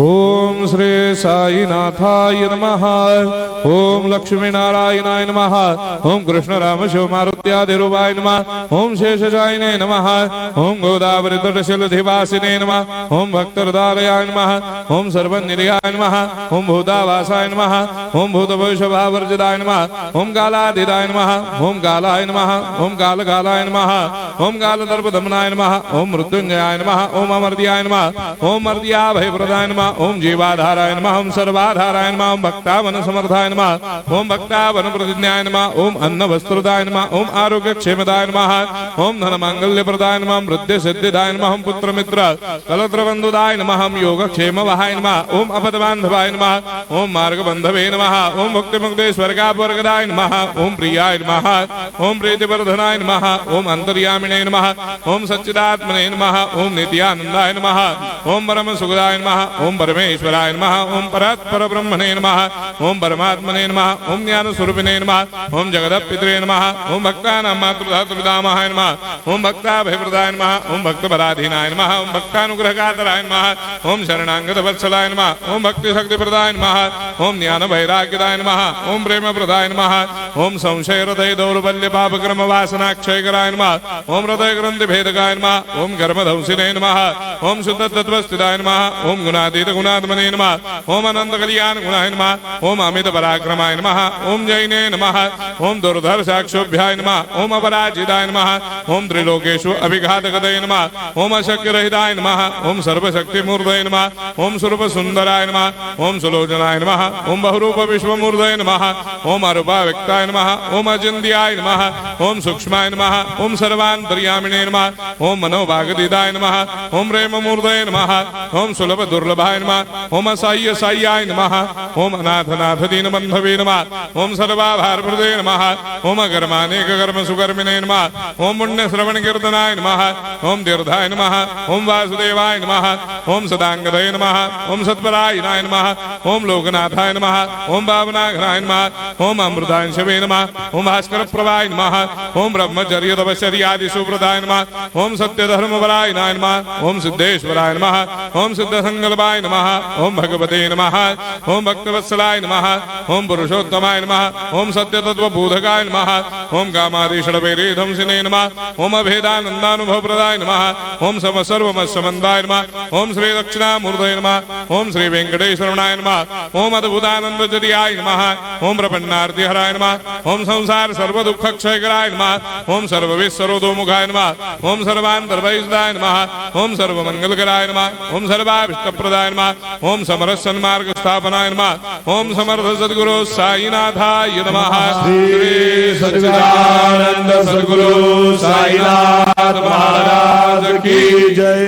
ओम श्री साईनाथाय नमः। ओम लक्ष्मी नारायणाय नमः। ओम कृष्ण राम शिव मारुत्यादिरूपाय नमः। ओम शेषशायिने नमः। ओम गोदावरी तटशिलधिवासिने नमः। ओम भक्तहृदयाय नमः। ओम सर्वनिलयाय नमः। ओम भूतावासाय नमः। ओम भूतभविष्यभावर्जिताय नमः। ओम कालाधीराय नमः। ओम कालाय नमः। ओम कालकालाय नमः। ओम कालदर्पदमनाय नमः। ओम मृत्युंजयाय नमः। ओम अमर्त्याय नमः। ओम मर्त्याभयप्रदाय नमः। ओम जीवाधाराय नमः। ओम सर्वाधाराय नमः। ओम भक्तावन समर्थाय नमः। ओम भक्तावन प्रतिज्ञाय नमः। ओम अन्न वस्त्रदाय नमः। ओम आरोग्य क्षेमदाय नमः। ओम धन मांगल्य प्रदाय नमः। वृद्धि सिद्धिदाय नमः। ओम पुत्र मित्र कलत्र बंधुदाय नमः। ओम योग क्षेम वहाय नमः। ओम अपद बांधवाय नमः। ओम मार्ग बंधवे नमः। ओम मुक्ति मुक्ति स्वर्गापवर्गदाय नमः। ओम प्रियाय नमः। ओम प्रीतिवर्धनाय नमः। ओम अंतर्यामिने नमः। ओम सच्चिदात्मने नमः। ओम नित्यानंदाय नमः। ओम परम सुखदाय नमः। ओम परमेश्वराय नमः। ओम परात्पर ब्रह्मणे नमः। ओम परमात्मने नमः। ओम ज्ञान स्वरूपिणे नमः। ओम जगदपितरे नमः। ओम भक्तानां मातृधातृपितामहाय नमः। ओम भक्ताभयप्रदाय नमः। ओम भक्तपराधीनाय नमः। ओम भक्तानुग्रहकातराय नमः। ओम शरणागत वत्सलाय नमः। ओम भक्ति शक्तिप्रदाय नमः। ओम ज्ञान वैराग्यदाय नमः। ओम प्रेम प्रदाय नमः। ओम संशय हृदय दौर्बल्य पाप कर्म वासना क्षयकराय नमः। ओम हृदय ग्रंथि भेदकाय नमः। ओम कर्मधंसिने नमः। ओम शुद्ध तत्वस्थिताय नमः। ओम गुणातीत गुणात्मने नमः। ओम अनंत कल्याण गुणाय नमः। ओम अमित पराक्रमाय नमः। ओम जैने नमः। ओम दुर्धर्षाक्षोभ्याय नमः। ओम अपराजिताय नमः। ओम त्रिलोकेषु अभिघातगतये नमः। ओम अशक्य रहिताय नमः। ओम सर्वशक्तिमूर्तये नमः। ओम स्वरूप सुंदराय नमः। ओम सुलोचनाय नमः। ओम बहुरूप विश्वमूर्तये नमः। ओम अरूपाव्यक्ताय नमः। ओम अचिन्त्याय नमः। ओम सूक्ष्माय नमः। ओम सर्वान्तर्यामिने नमः। ओम मनोभागतीताय नमः। ओम प्रेममूर्तये नमः। ओम सुलभ दुर्लभाय नमः। ओम असाह्य साह्याय नमः। ओम अनाथनाथ दीनबन्धवे नमः। ओम सर्वाभारप्रदे नमः। ओम अकर्मानेक कर्म सुकर्मिणे नमः। ओम पुण्य श्रवण कीर्तनाय नमः। ओम तीर्थाय नमः। ओम वासुदेवाय नमः। ओम सदांगदये नमः। ओम सत्परायणाय नमः। ओम लोकनाथाय नमः। ओम भावनाघनाय नमः। ओम अमृतांशवे नमः। ओम भास्कर प्रभाय नमः। ओम ब्रह्मचर्य तपश्चर्यादि सुप्रदाय नमः। ओम सत्यधर्मपरायणाय नमः। ओम सिद्धेश्वराय नमः। ओम सिद्ध संकल्पाय नमः। ओम भगवते नमः। ओम भक्तवत्सलाय नमः। ओम पुरुषोत्तमाय नमः। ओम सत्यतत्त्वबोधकाय नमः। ओम कामादिषडवैरेधंसिने नमः। ओम अभेदानन्दानुभवप्रदाय नमः। ओम सर्वमस्समन्दाय नमः। ओम श्री दक्षिणामूर्तये नमः। ओम श्री वेंकटेश्वरनाय नमः। ओम अद्भुतानन्दचर्याय नमः। ओम प्रपन्नार्तिहराय नमः। ओम संसार सर्वदुःखक्षयकराय नमः। ओम सर्वविश्वरोधोमुखाय नमः। ओम सर्वान्तर्बहिष्ठाय नमः। ओम सर्वमङ्गलकराय नमः। ओम सर्वाभीष्टप्रदाय नमः। ओम समरस सन्मार्ग स्थापनाय नमः। ओम समर्थ सद्गुरु साईनाथाय नमः। श्री सच्चिदानंद सद्गुरु साईनाथ महाराज की जय।